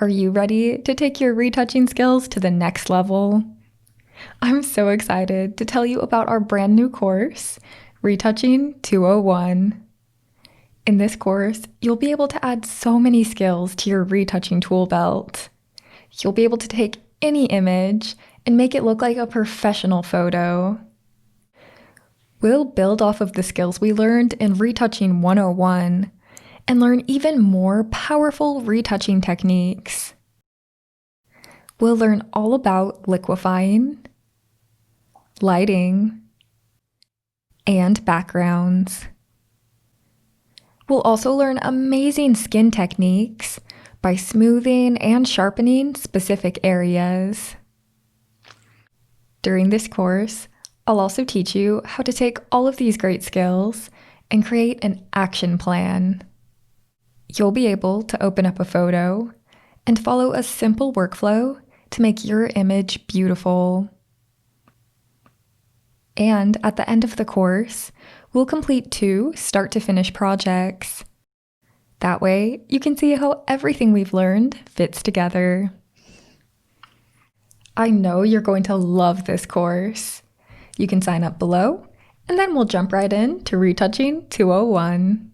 Are you ready to take your retouching skills to the next level? I'm so excited to tell you about our brand new course, Retouching 201. In this course, you'll be able to add so many skills to your retouching tool belt. You'll be able to take any image and make it look like a professional photo. We'll build off of the skills we learned in Retouching 101 and learn even more powerful retouching techniques. We'll learn all about liquefying, lighting, and backgrounds. We'll also learn amazing skin techniques by smoothing and sharpening specific areas. During this course, I'll also teach you how to take all of these great skills and create an action plan. You'll be able to open up a photo and follow a simple workflow to make your image beautiful. And at the end of the course, we'll complete 2 start-to-finish projects. That way, you can see how everything we've learned fits together. I know you're going to love this course. You can sign up below, and then we'll jump right in to Retouching 201.